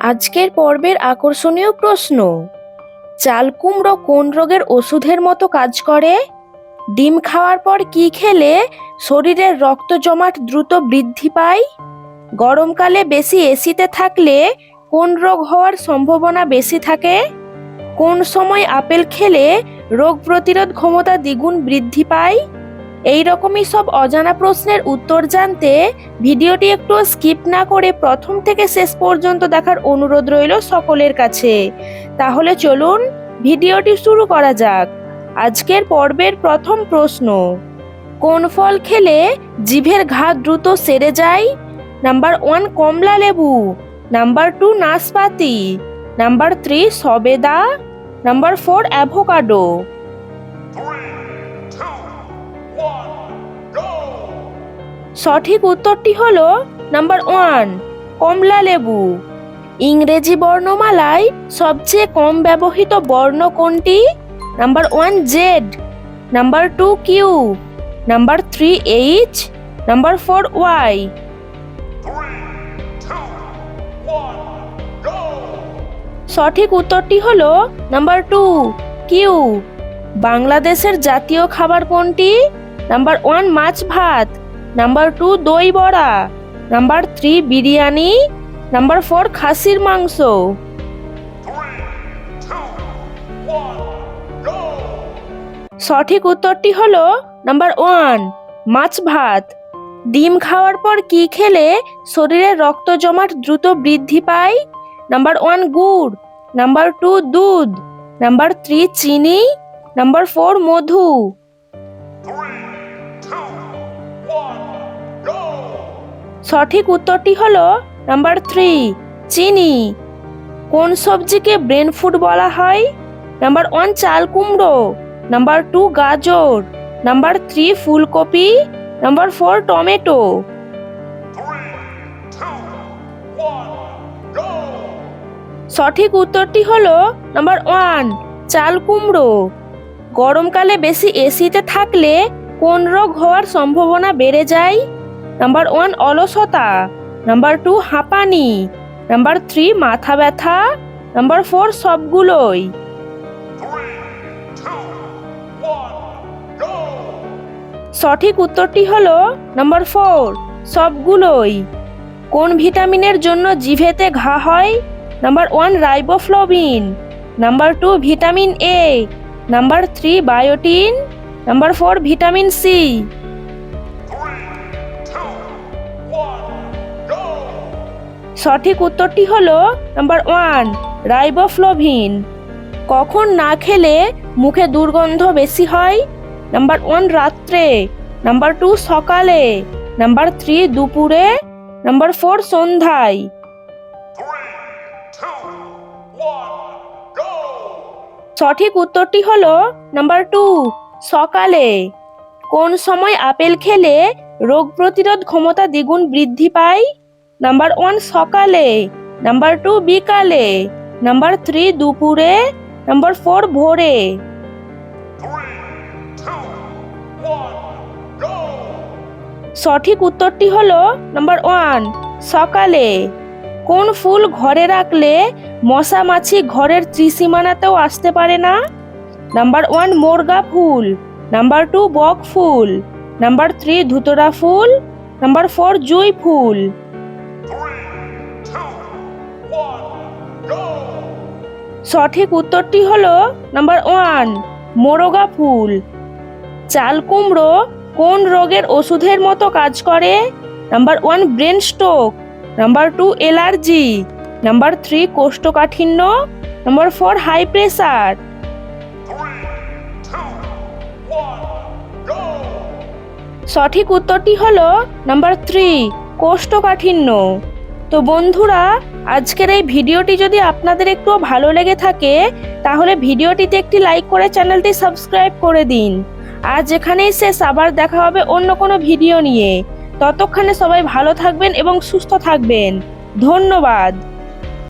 আজকের পর্বের আকর্ষণীয় প্রশ্ন, চাল কুমড়ো কোন রোগের ওষুধের মতো কাজ করে? ডিম খাওয়ার পর কি খেলে শরীরের রক্ত জমাট দ্রুত বৃদ্ধি পায়? গরমকালে বেশি এসিতে থাকলে কোন রোগ হওয়ার সম্ভাবনা বেশি থাকে? কোন সময় আপেল খেলে রোগ প্রতিরোধ ক্ষমতা দ্বিগুণ বৃদ্ধি পায়? এই রকমই সব অজানা প্রশ্নের উত্তর জানতে ভিডিওটি একটু স্কিপ না করে প্রথম থেকে শেষ পর্যন্ত দেখার অনুরোধ রইল সকলের কাছে। তাহলে চলুন ভিডিওটি শুরু করা যাক। আজকের পর্বের প্রথম প্রশ্ন, কোন ফল খেলে জিভের ঘা দ্রুত সেরে যায়? নাম্বার 1 কমলা লেবু, নাম্বার 2 নাশপাতি, নাম্বার 3 সবেদা, নাম্বার 4 অ্যাভোকাডো। সঠিক উত্তরটি হলো নাম্বার 1 কমলা লেবু। ইংরেজি বর্ণমালায় সবচেয়ে কম ব্যবহৃত বর্ণ কোনটি? Number 1 Z, number 2 Q, number 3 H, number 4 Y. সঠিক উত্তরটি হলো নাম্বার 2 কিউ। বাংলাদেশের জাতীয় খাবার কোনটি? নাম্বার 1 মাছ ভাত, নাম্বার 2 দই বড়া, নাম্বার 3 বিরিয়ানি, নাম্বার 4 খাসির মাংস। সঠিক উত্তরটি হলো নাম্বার 1 মাছ ভাত। ডিম খাওয়ার পর কি খেলে শরীরে রক্ত জমাট দ্রুত বৃদ্ধি পায়? নাম্বার 1 গুড়, নাম্বার 2 দুধ, নাম্বার 3 চিনি, নাম্বার 4 মধু। সঠিক উত্তরটি হলো নাম্বার 3 চিনি। কোন সবজিকে ব্রেন ফুড বলা হয়? নাম্বার 1 চাল কুমড়ো, নাম্বার 2 গাজর, নাম্বার 3 ফুলকপি, নাম্বার 4 টমেটো। সঠিক উত্তরটি হলো নাম্বার 1 চাল কুমড়ো। গরমকালে বেশি এসিতে থাকলে কোন রোগ হওয়ার সম্ভাবনা বেড়ে যায়? নাম্বার 1 অলসতা, নাম্বার 2 হাঁপানি, নাম্বার 3 মাথা ব্যথা, নাম্বার 4 সবগুলোই। সঠিক উত্তরটি হলো নাম্বার 4 সবগুলোই। কোন ভিটামিনের জন্য জিভেতে ঘা হয়? Number 1 riboflavin, number 2 vitamin A, number 3 biotin, number 4 vitamin C. সঠিক উত্তরটি হলো নাম্বার 1 রাইবোফ্লাভিন। কখন না খেলে মুখে দুর্গন্ধ বেশি হয়? নাম্বার 1 রাত্রে, নাম্বার 2 সকালে, নাম্বার 3 দুপুরে, নাম্বার 4 সন্ধ্যায়। সঠিক উত্তরটি হলো নাম্বার 2 সকালে। কোন সময় আপেল খেলে রোগ প্রতিরোধ ক্ষমতা দ্বিগুণ বৃদ্ধি পায়? নাম্বার 1 সকালে, নাম্বার 2 বিকালে, নাম্বার 3 দুপুরে, নাম্বার 4 ভোরে। সঠিক উত্তরটি হলো নাম্বার 1 সকালে। কোন ফুল ঘরে রাখলে মশা মাছি ঘরের ত্রিসীমানাতেও আসতে পারে না? নাম্বার 1 মোরগা ফুল, নাম্বার 2 বক ফুল, নাম্বার 3 ধুতরা ফুল, নাম্বার 4 জুঁই ফুল। সঠিক উত্তরটি হলো নাম্বার 1 মোরগা ফুল। চাল কুমড়ো কোন রোগের ওষুধের মতো কাজ করে? Number 1 brain stroke, number 2 allergy, number 3 কোষ্ঠকাঠিন্য, নাম্বার 4 হাই প্রেসার। সঠিক উত্তরটি হলো নাম্বার 3 কোষ্ঠকাঠিন্য। তো বন্ধুরা, আজকের এই ভিডিওটি যদি আপনাদের একটু ভালো লেগে থাকে তাহলে ভিডিওটিতে একটি লাইক করে চ্যানেলটি সাবস্ক্রাইব করে দিন। আজ এখানেই শেষ, আবার দেখা হবে অন্য কোনো ভিডিও নিয়ে। ততক্ষণে সবাই ভালো থাকবেন এবং সুস্থ থাকবেন। ধন্যবাদ।